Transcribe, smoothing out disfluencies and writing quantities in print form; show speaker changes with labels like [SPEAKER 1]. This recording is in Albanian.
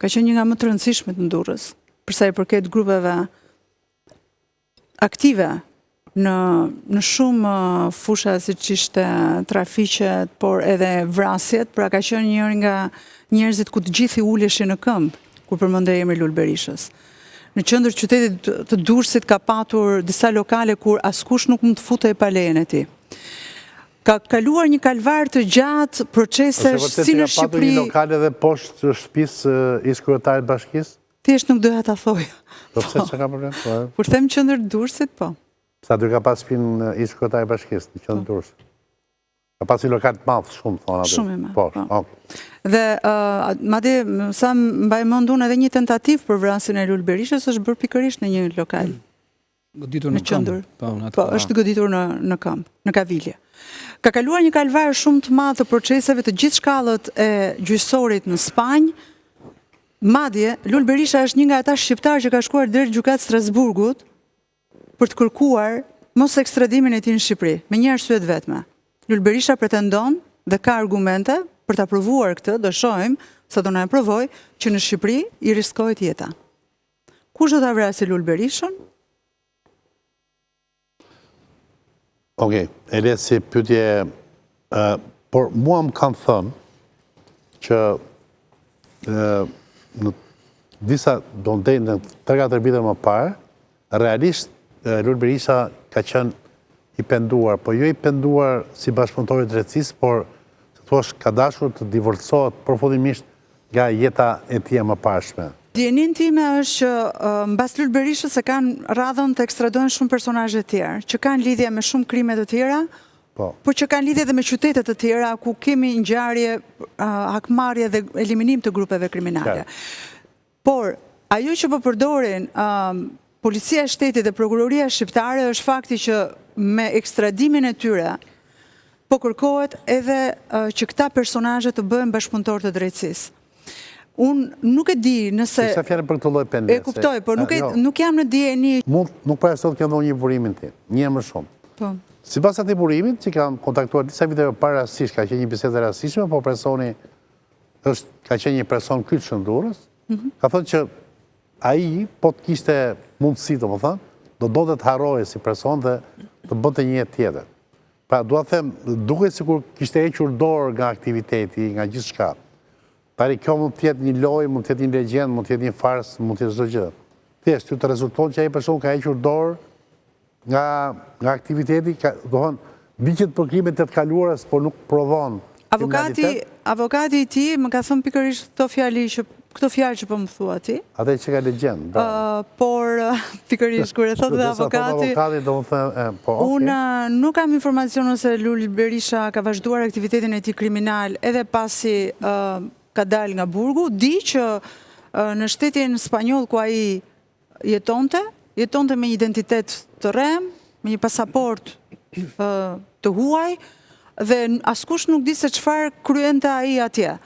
[SPEAKER 1] ka qenë një nga më të rëndësishmet në Durrës, përsa i përket grupeve aktive në shumë fusha si që ishte trafiqet, por edhe vrasjet, pra ka qenë njëri nga njerëzit ku të gjithi uleshin në këmbë, kur përmendej emri Lul Berishës. Në qendër qytetit të Durrësit ka patur disa lokale kur askush nuk mund të futej pa lejen e tij. Ka kaluar një kalvar të gjatë procesesh si në Shqipëri.
[SPEAKER 2] Ka patur një lokale dhe poshtë shtëpisë ish kryetarit bashkisë?
[SPEAKER 1] Thjesht nuk doja ta thoj.
[SPEAKER 2] Po pse çka ka problem?
[SPEAKER 1] Kur them qendër të Durrësit, po.
[SPEAKER 2] Sa dy ka pas shtëpinë ish kryetarit bashkisë në qendër të Durrësit. Ka pas një lokal të madh shumë thonë aty.
[SPEAKER 1] Shumë i madh.
[SPEAKER 2] Po.
[SPEAKER 1] Dhe madje sa mbaj mend unë edhe një tentativë për vrasjen e Lul Berishës është bërë pikërisht në një lokal.
[SPEAKER 3] Goditur në
[SPEAKER 1] qendër.
[SPEAKER 3] këmbë.
[SPEAKER 1] Po, është goditur në këmbë, në Kavilje. Ka kaluar një kalvar shumë të madh të proceseve të gjithë shkallët e gjyqësorit në Spanjë. Madje Lul Berisha është një nga ata shqiptarë që ka shkuar deri në gjykatë Strasburgut për të kërkuar mos ekstradimin e tij në Shqipëri, me një arsye të vetme. Lul Berisha pretendon dhe ka argumente për ta provuar këtë, do shohim sa do na e provoj, që në Shqipëri i riskohet jeta. Kush do ta vrasë Lul Berishën?
[SPEAKER 2] Okej, e le si pyetje, por mua më kanë thënë që në disa do ndej në 3-4 vite më parë, realisht Lul Berisha ka qenë i penduar, po jo i penduar si bashkëpunëtori i drejtësisë, por ka dashur të divorcohet përfundimisht nga jeta e tij e mëparshme.
[SPEAKER 1] Djenin time është që mbas Lul Berishës se kanë radhën të ekstradojnë shumë personazhe të tjerë, që kanë lidhje me shumë krime të tjera, por që kanë lidhje edhe me qytete të tjera ku kemi ngjarje, hakmarrje dhe eliminim të grupeve kriminale. Por ajo që po përdorin Policia e Shtetit dhe Prokuroria Shqiptare është fakti që me ekstradimin e tyre po kërkohet edhe që këta personazhe të bëhen bashkëpunëtor të drejtësisë. Unë nuk e di nëse...
[SPEAKER 2] Sa fjalë për këtë lloj pendese.
[SPEAKER 1] E kuptoj, por nuk jam në dijeni...
[SPEAKER 2] Nuk para sot kanë dhënë një burimin tim, një më shumë.
[SPEAKER 1] Po.
[SPEAKER 2] Sipas atij burimit, që kam kontaktuar disa vite më parë rastisht, ka qenë një bisedë rastishme, po personi ka qenë një person kyçëm Durrës, ka thënë që ai po të kishte mundësi, domethënë, do të harroje si person dhe të bënte një jetë tjetër. Pra, dua të them, duket sikur kishte hequr dorë nga aktiviteti, nga gjithçka. Tani kjo mund të jetë një lojë, mund të jetë një legjendë, mund të jetë një farsë, mund të jetë çdo gjë. Thjesht ty të rezulton që ai person ka hequr dorë nga aktiviteti, do të thonë, biçet për krimet të kaluara, por nuk prodhon.
[SPEAKER 1] Avokati i tij më ka thënë pikërisht këto fjalë që po më thua ti.
[SPEAKER 2] Atë që ka legjendë.
[SPEAKER 1] Por pikërisht kur e thotë avokati, unë nuk kam informacion se Lul Berisha ka vazhduar aktivitetin e tij kriminal edhe pasi ka dalë nga burgu, di që në shtetin spanjoll ku ai jetonte me një identitet të rrem, me një pasaport të huaj, dhe askush nuk di se çfarë kryente ai atje.